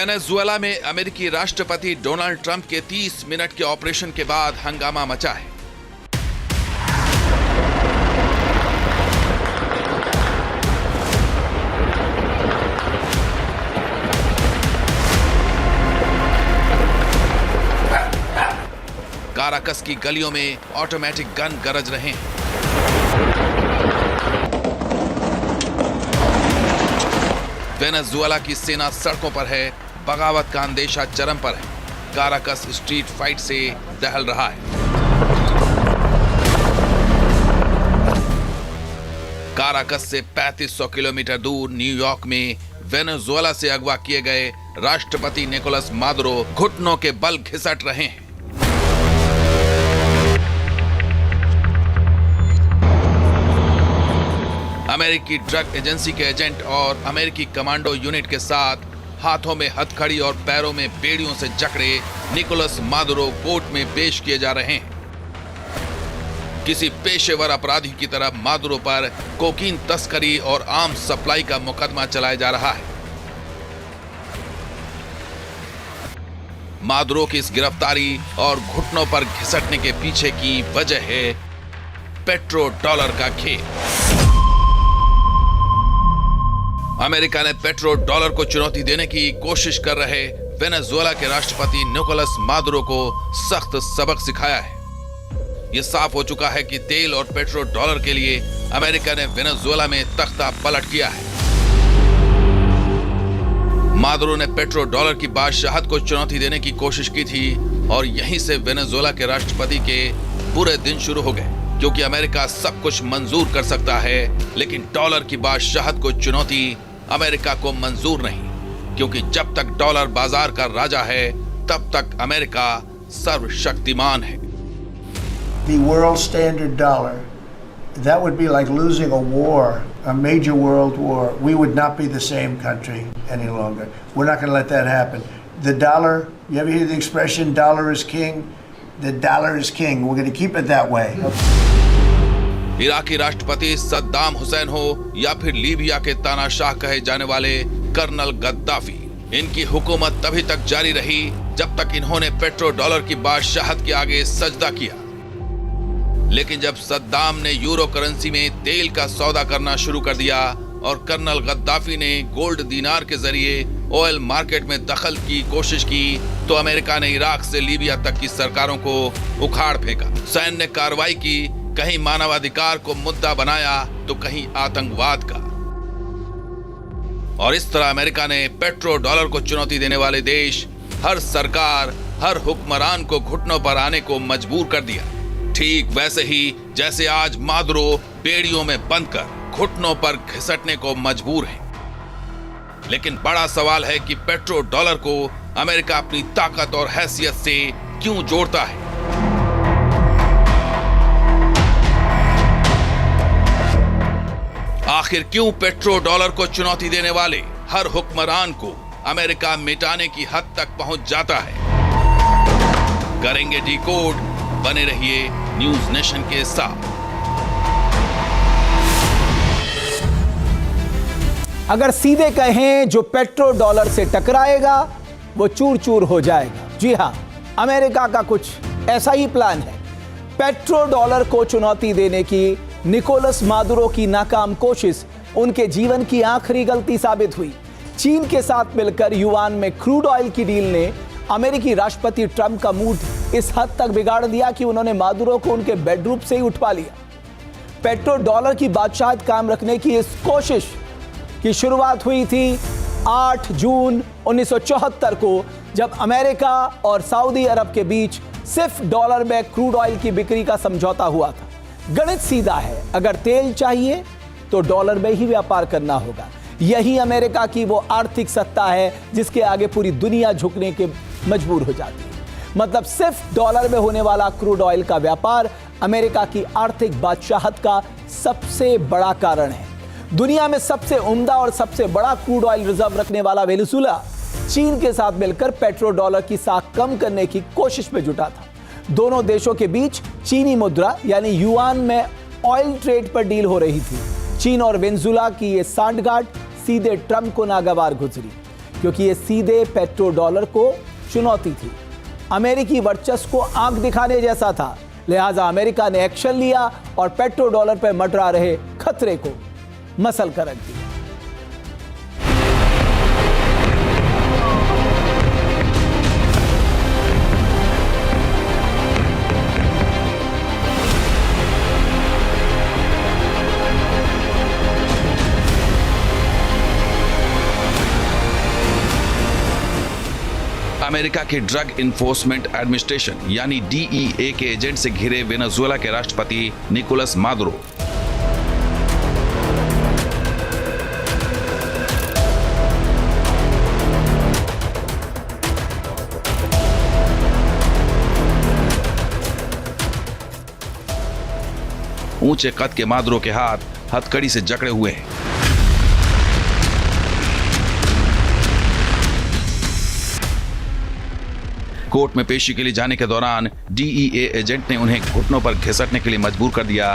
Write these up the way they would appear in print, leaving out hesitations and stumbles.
Venezuela में अमेरिकी राष्ट्रपति डोनाल्ड ट्रंप के 30 मिनट के ऑपरेशन के बाद हंगामा मचा है। काराकस की गलियों में ऑटोमेटिक गन गरज रहे हैं। वेनेजुएला की सेना सड़कों पर है, बगावत का अंदेशा चरम पर है। काराकस स्ट्रीट फाइट से दहल रहा है। काराकस से 3500 किलोमीटर दूर न्यूयॉर्क में वेनेजुएला से अगवा किए गए राष्ट्रपति निकोलस मादुरो घुटनों के बल घिसट रहे हैं। अमेरिकी ड्रग एजेंसी के एजेंट और अमेरिकी कमांडो यूनिट के साथ हाथों में हथकड़ी और पैरों में बेड़ियों से जकड़े निकोलस मादुरो कोर्ट में पेश किए जा रहे हैं। किसी पेशेवर अपराधी की तरह मादुरो पर कोकीन तस्करी और आर्म्स सप्लाई का मुकदमा चलाया जा रहा है। मादुरो की इस गिरफ्तारी और घुटनों पर घिसटने के पीछे की वजह है पेट्रो डॉलर का खेल। अमेरिका ने पेट्रो डॉलर को चुनौती देने की कोशिश कर रहे वेनेजुएला के राष्ट्रपति निकोलस मादुरो को सख्त सबक सिखाया है। यह साफ हो चुका है कि तेल और पेट्रो डॉलर के लिए अमेरिका ने वेनेजुएला में तख्ता पलट किया है। मादुरो ने पेट्रो डॉलर की बादशाहत को चुनौती देने की कोशिश की थी और यहीं से वेनेजुएला के राष्ट्रपति के बुरे दिन शुरू हो गए, क्योंकि अमेरिका सब कुछ मंजूर कर सकता है, लेकिन डॉलर की बादशाहत को चुनौती अमेरिका को मंजूर नहीं, क्योंकि जब तक डॉलर बाजार का राजा है तब तक अमेरिका सर्वशक्तिमान है। The world standard dollar, that would be like losing a war, a major world war. We would not be the same country any longer. We're not going to let that happen. The dollar, you ever hear the expression dollar is king? The dollar is king. We're going to keep it that way. Iraqi राष्ट्रपति सद्दाम हुसैन हो या फिर Libya के तानाशाह कहे जाने वाले colonel Gaddafi, इनकी हुकूमत तभी तक जारी रही जब तक इन्होंने पेट्रो डॉलर की बादशाहत के आगे सजदा किया। लेकिन जब सद्दाम ने यूरो करेंसी में तेल का सौदा करना शुरू कर दिया और कर्नल गद्दाफी ने गोल्ड दीनार के जरिए ऑयल मार्केट में दखल की कोशिश की, तो अमेरिका ने इराक से लीबिया तक की सरकारों को उखाड़ फेंका। सैन्य कार्रवाई की, कहीं मानवाधिकार को मुद्दा बनाया तो कहीं आतंकवाद का। और इस तरह अमेरिका ने पेट्रो डॉलर को चुनौती देने वाले देश, हर सरकार, हर हुक्मरान को घुटनों पर आने को मजबूर कर दिया। ठीक वैसे ही जैसे आज मादुरो बेड़ियों में बंधकर घुटनों पर घिसटने को मजबूर है। लेकिन बड़ा सवाल है कि पेट्रो डॉलर को अमेरिका अपनी ताकत और हैसियत से क्यों जोड़ता है। आखिर क्यों पेट्रो डॉलर को चुनौती देने वाले हर हुक्मरान को अमेरिका मिटाने की हद तक पहुंच जाता है? करेंगे डिकोड, बने रहिए न्यूज नेशन के साथ। अगर सीधे कहें, जो पेट्रो डॉलर से टकराएगा वो चूर चूर हो जाएगा। जी हां, अमेरिका का कुछ ऐसा ही प्लान है। पेट्रो डॉलर को चुनौती देने की निकोलस मादुरो की नाकाम कोशिश उनके जीवन की आखिरी गलती साबित हुई। चीन के साथ मिलकर युआन में क्रूड ऑयल की डील ने अमेरिकी राष्ट्रपति ट्रंप का मूड इस हद तक बिगाड़ दिया कि उन्होंने मादुरो को उनके बेडरूम से ही उठवा लिया। पेट्रो डॉलर की बादशाहत कायम रखने की इस कोशिश की शुरुआत हुई थी 8 जून 1974 को, जब अमेरिका और सऊदी अरब के बीच सिर्फ डॉलर में क्रूड ऑयल की बिक्री का समझौता हुआ था। गणित सीधा है, अगर तेल चाहिए तो डॉलर में ही व्यापार करना होगा। यही अमेरिका की वो आर्थिक सत्ता है जिसके आगे पूरी दुनिया झुकने के मजबूर हो जाती है। मतलब सिर्फ डॉलर में होने वाला क्रूड ऑयल का व्यापार अमेरिका की आर्थिक बादशाहत का सबसे बड़ा कारण है। दुनिया में सबसे उम्दा और सबसे बड़ा क्रूड ऑयल रिजर्व रखने वाला वेनेजुएला चीन के साथ मिलकर पेट्रो डॉलर की साख कम करने की कोशिश में जुटा था। दोनों देशों के बीच चीनी मुद्रा यानी युआन में ऑयल ट्रेड पर डील हो रही थी। चीन और वेनेजुएला की ये सांठगांठ सीधे ट्रंप को नागवार गुजरी, क्योंकि ये सीधे पेट्रो डॉलर को चुनौती थी, अमेरिकी वर्चस्व को आंख दिखाने जैसा था। लिहाजा अमेरिका ने एक्शन लिया और पेट्रो डॉलर पर मंडरा रहे खतरे को मसल कर रख दिया। अमेरिका के ड्रग इन्फोर्समेंट एडमिनिस्ट्रेशन यानी DEA के एजेंट से घिरे वेनेजुएला के राष्ट्रपति निकोलस मादुरो ऊंचे कद के मादुरो के हाथ हथकड़ी से जकड़े हुए हैं। कोर्ट में पेशी के लिए जाने के दौरान DEA एजेंट ने उन्हें घुटनों पर घिसटने के लिए मजबूर कर दिया।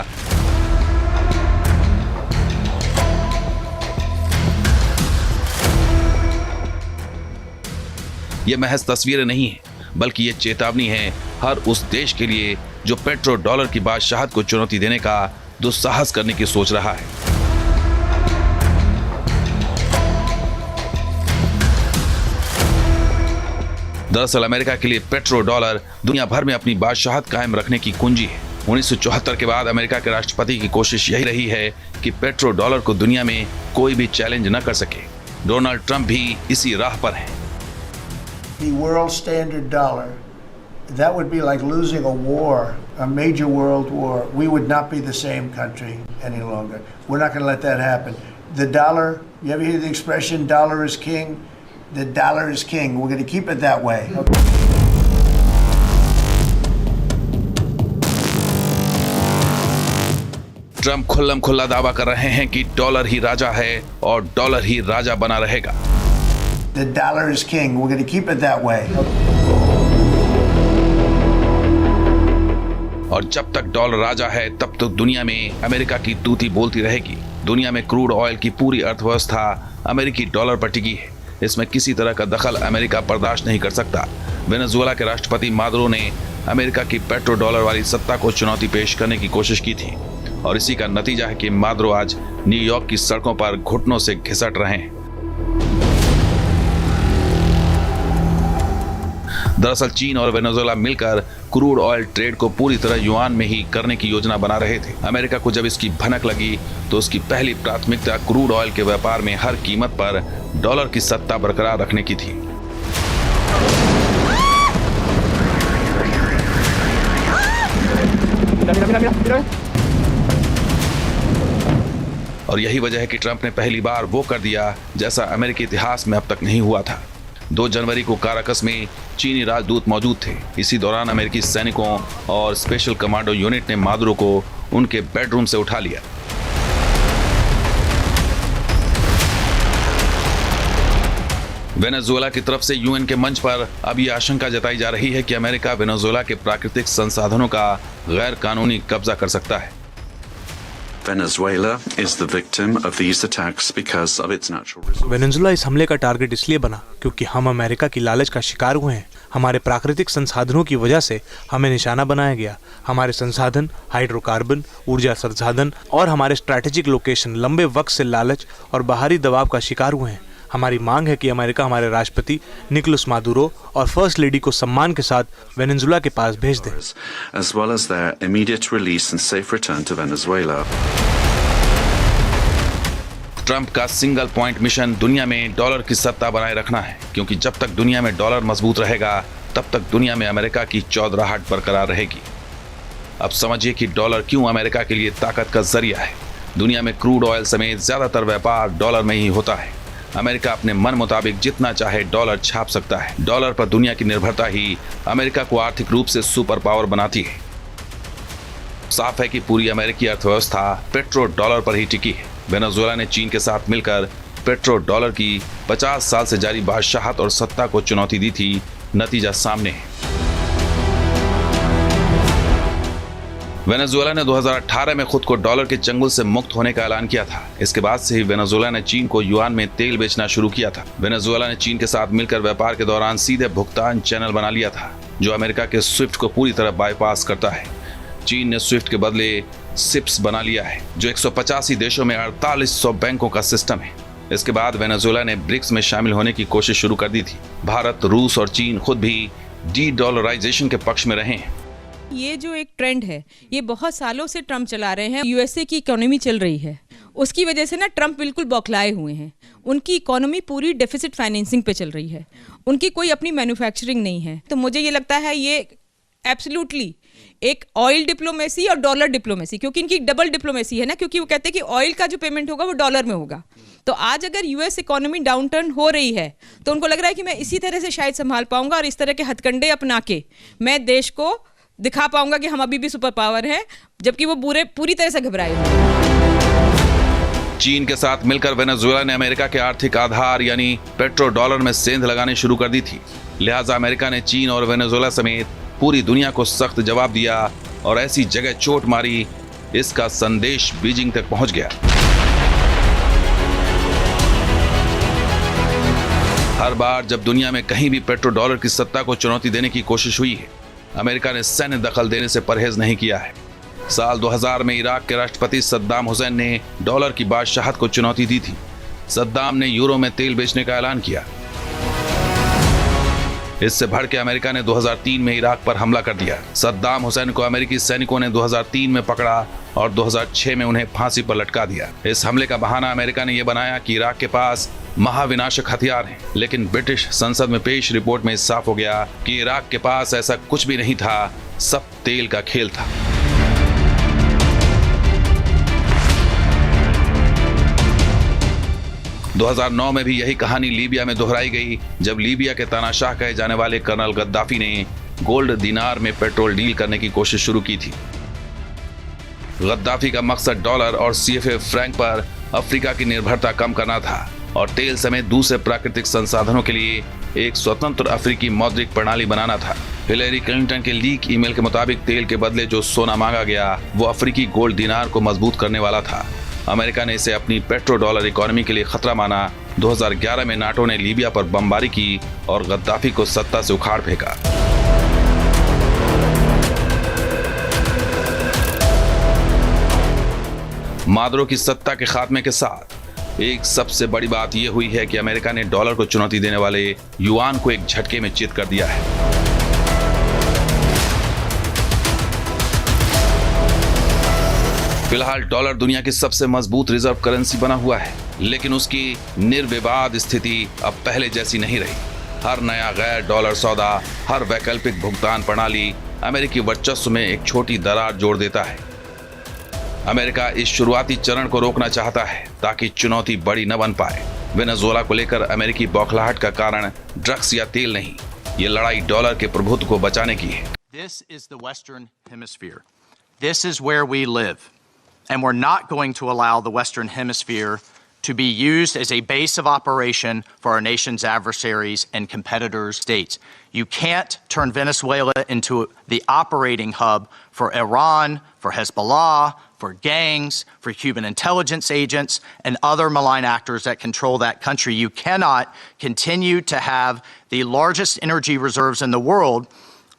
यह महज तस्वीरें नहीं है, बल्कि ये चेतावनी है हर उस देश के लिए जो पेट्रो डॉलर की बादशाहत को चुनौती देने का दुस्साहस करने की सोच रहा है। दरअसल अमेरिका के लिए पेट्रो डॉलर दुनिया भर में अपनी बादशाहत कायम रखने की कुंजी है। 1974 के बाद अमेरिका के राष्ट्रपति की कोशिश यही रही है कि पेट्रो डॉलर को दुनिया में कोई भी चैलेंज न कर सके। डोनाल्ड ट्रंप भी इसी राह पर हैं। The world standard dollar, that would be like losing a war, a major world war. We would not be the same country any longer. We're not going to let that happen. The dollar, you ever hear the expression dollar is king? The dollar is king. We're going to keep it that way. Trump खुल्लम खुल्ला दावा कर रहे हैं कि dollar ही राजा है और dollar ही राजा बना रहेगा। The dollar is king. We're going to keep it that way. और जब तक डॉलर राजा है तब तक दुनिया में अमेरिका की तूती बोलती रहेगी। दुनिया में क्रूड ऑयल की पूरी अर्थव्यवस्था अमेरिकी डॉलर पर टिकी है। इसमें किसी तरह का दखल अमेरिका बर्दाश्त नहीं कर सकता। वेनेजुएला के राष्ट्रपति मादुरो ने अमेरिका की पेट्रो डॉलर वाली सत्ता को चुनौती पेश करने की कोशिश की थी और इसी का नतीजा है कि मादुरो आज न्यूयॉर्क की सड़कों पर घुटनों से घिसट रहे हैं। दरअसल चीन और वेनेजुएला मिलकर क्रूड ऑयल ट्रेड को पूरी तरह युआन में ही करने की योजना बना रहे थे। अमेरिका को जब इसकी भनक लगी तो उसकी पहली प्राथमिकता क्रूड ऑयल के व्यापार में हर कीमत पर डॉलर की सत्ता बरकरार रखने की थी। और यही वजह है कि ट्रंप ने पहली बार वो कर दिया जैसा अमेरिकी इतिहास में अब तक नहीं हुआ था। 2 जनवरी को काराकस में चीनी राजदूत मौजूद थे। इसी दौरान अमेरिकी सैनिकों और स्पेशल कमांडो यूनिट ने मादुरो को उनके बेडरूम से उठा लिया। वेनेजुएला की तरफ से यूएन के मंच पर अब यह आशंका जताई जा रही है कि अमेरिका वेनेजुएला के प्राकृतिक संसाधनों का गैर कानूनी कब्जा कर सकता है। Venezuela is the victim of these attacks because of its natural resources. Venezuela इस हमले का टारगेट इसलिए बना क्योंकि हम अमेरिका की लालच का शिकार हुए हैं। हमारे प्राकृतिक संसाधनों की वजह से हमें निशाना बनाया गया। हमारे संसाधन, हाइड्रोकार्बन, ऊर्जा संसाधन और हमारे स्ट्रैटेजिक लोकेशन लंबे वक्त से लालच और बाहरी दबाव का शिकार हुए हैं। हमारी मांग है कि अमेरिका हमारे राष्ट्रपति निकोलस मादुरो और फर्स्ट लेडी को सम्मान के साथ वेनेजुएला के पास भेज दे, as well as their immediate release and safe return to Venezuela. Trump का सिंगल पॉइंट मिशन दुनिया में डॉलर की सत्ता बनाए रखना है, क्योंकि जब तक दुनिया में डॉलर मजबूत रहेगा तब तक दुनिया में अमेरिका की चौधराहट बरकरार रहेगी। अब समझिए कि डॉलर क्यों अमेरिका के लिए ताकत का जरिया है। दुनिया में क्रूड ऑयल समेत ज्यादातर व्यापार डॉलर में ही होता है। अमेरिका अपने मन मुताबिक जितना चाहे डॉलर छाप सकता है। डॉलर पर दुनिया की निर्भरता ही अमेरिका को आर्थिक रूप से सुपर पावर बनाती है। साफ है कि पूरी अमेरिकी अर्थव्यवस्था पेट्रो डॉलर पर ही टिकी है। वेनेजुएला ने चीन के साथ मिलकर पेट्रो डॉलर की 50 साल से जारी बादशाहत और सत्ता को चुनौती दी थी। नतीजा सामने है। वेनेजुएला ने 2018 में खुद को डॉलर के चंगुल से मुक्त होने का ऐलान किया था। इसके बाद से ही वेनेजुएला ने चीन को युआन में तेल बेचना शुरू किया था। वेनेजुएला ने चीन के साथ मिलकर व्यापार के दौरान सीधे भुगतान चैनल बना लिया था, जो अमेरिका के स्विफ्ट को पूरी तरह बाईपास करता है। चीन ने स्विफ्ट के बदले सिप्स बना लिया है, जो 185 देशों में 4800 बैंकों का सिस्टम है। इसके बाद वेनेजुएला ने ब्रिक्स में शामिल होने की कोशिश शुरू कर दी थी। भारत, रूस और चीन खुद भी डी-डॉलराइजेशन के पक्ष में रहे हैं। ये जो एक ट्रेंड है, ये बहुत सालों से ट्रम्प चला रहे हैं। यूएसए की इकोनॉमी चल रही है, उसकी वजह से ना ट्रम्प बिल्कुल बौखलाए हुए हैं। उनकी इकोनॉमी पूरी डेफिसिट फाइनेंसिंग पे चल रही है, उनकी कोई अपनी मैन्युफैक्चरिंग नहीं है। तो मुझे ये लगता है ये एब्सोल्युटली एक ऑयल डिप्लोमेसी और डॉलर डिप्लोमेसी, क्योंकि इनकी डबल डिप्लोमेसी है ना, क्योंकि वो कहते हैं कि ऑयल का जो पेमेंट होगा वो डॉलर में होगा। तो आज अगर यूएस इकोनॉमी डाउनटर्न हो रही है तो उनको लग रहा है कि मैं इसी तरह से शायद संभाल पाऊंगा और इस तरह के हथकंडे अपना के मैं देश को दिखा पाऊंगा कि हम अभी भी सुपर पावर हैं, जबकि वो पूरी तरह से घबराए हुए हैं। चीन के साथ मिलकर वेनेजुएला ने अमेरिका के आर्थिक आधार यानी पेट्रो डॉलर में सेंध लगाने शुरू कर दी थी। लिहाजा अमेरिका ने चीन और वेनेजुएला समेत पूरी दुनिया को सख्त जवाब दिया और ऐसी जगह चोट मारी, इसका संदेश बीजिंग तक पहुंच गया। हर बार जब दुनिया में कहीं भी पेट्रो डॉलर की सत्ता को चुनौती देने की कोशिश हुई है, अमेरिका ने सैन्य दखल देने से परहेज नहीं किया है। साल 2000 में इराक के राष्ट्रपति सद्दाम हुसैन ने डॉलर की बादशाहत को चुनौती दी थी। सद्दाम ने यूरो में तेल बेचने का ऐलान किया। इससे भड़के के अमेरिका ने 2003 में इराक पर हमला कर दिया। सद्दाम हुसैन को अमेरिकी सैनिकों ने 2003 में पकड़ा और 2006 में उन्हें फांसी पर लटका दिया। इस हमले का बहाना अमेरिका ने यह बनाया कि इराक के पास महाविनाशक हथियार हैं, लेकिन ब्रिटिश संसद में पेश रिपोर्ट में साफ हो गया कि इराक के पास ऐसा कुछ भी नहीं था, सब तेल का खेल था। – 2009 में भी यही कहानी लीबिया में दोहराई गई, जब लीबिया के तानाशाह कहे जाने वाले कर्नल गद्दाफी ने गोल्ड दिनार में पेट्रोल डील करने की कोशिश शुरू की थी। गद्दाफी का मकसद डॉलर और सीएफए फ्रैंक पर अफ्रीका की निर्भरता कम करना था और तेल समेत दूसरे प्राकृतिक संसाधनों के लिए एक स्वतंत्र अफ्रीकी मौद्रिक प्रणाली बनाना था। हिलेरी क्लिंटन के लीक ईमेल के मुताबिक तेल के बदले जो सोना मांगा गया वो अफ्रीकी गोल्ड दिनार को मजबूत करने वाला था। अमेरिका ने इसे अपनी पेट्रो डॉलर इकोनॉमी के लिए खतरा माना। 2011 में नाटो ने लीबिया पर बमबारी की और गद्दाफी को सत्ता से उखाड़ फेंका। मादुरो की सत्ता के खात्मे के साथ एक सबसे बड़ी बात यह हुई है कि अमेरिका ने डॉलर को चुनौती देने वाले युआन को एक झटके में चित कर दिया है। फिलहाल डॉलर दुनिया की सबसे मजबूत रिजर्व करेंसी बना हुआ है, लेकिन उसकी निर्विवाद स्थिति अब पहले जैसी नहीं रही। हर नया गैर डॉलर सौदा, हर वैकल्पिक भुगतान प्रणाली अमेरिकी वर्चस्व में एक छोटी दरार जोड़ देता है। अमेरिका इस शुरुआती चरण को रोकना चाहता है ताकि चुनौती बड़ी न बन पाए। वेनेजुएला को लेकर अमेरिकी बौखलाहट का कारण ड्रग्स या तेल नहीं, ये लड़ाई डॉलर के प्रभुत्व को बचाने की है। This is the Western Hemisphere. This is where we live. And we're not going to allow the Western Hemisphere to be used as a base of operation for our nation's adversaries and competitors' states. You can't turn Venezuela into the operating hub for Iran, for Hezbollah, for gangs, for Cuban intelligence agents, and other malign actors that control that country. You cannot continue to have the largest energy reserves in the world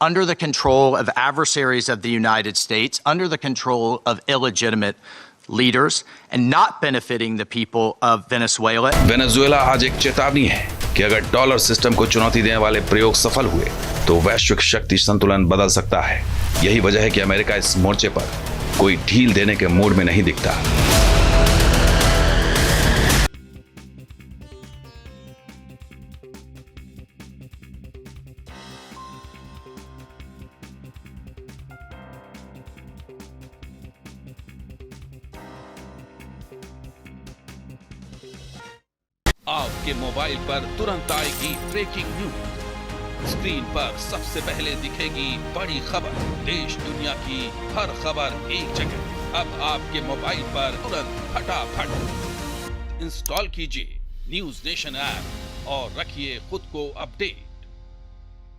under the control of adversaries of the United States, under the control of illegitimate leaders, and not benefiting the people of Venezuela. Venezuela आज एक चेतावनी है कि अगर dollar system को चुनौती देने वाले प्रयोग सफल हुए तो वैश्विक शक्ति संतुलन बदल सकता है। यही वजह है कि अमेरिका इस मोर्चे पर कोई ढील देने के मूड में नहीं दिखता। आपके मोबाइल पर तुरंत आएगी ब्रेकिंग न्यूज। स्क्रीन पर सबसे पहले दिखेगी बड़ी खबर। देश दुनिया की हर खबर एक जगह। अब आपके मोबाइल पर तुरंत फटाफट इंस्टॉल कीजिए न्यूज नेशन ऐप और रखिए खुद को अपडेट।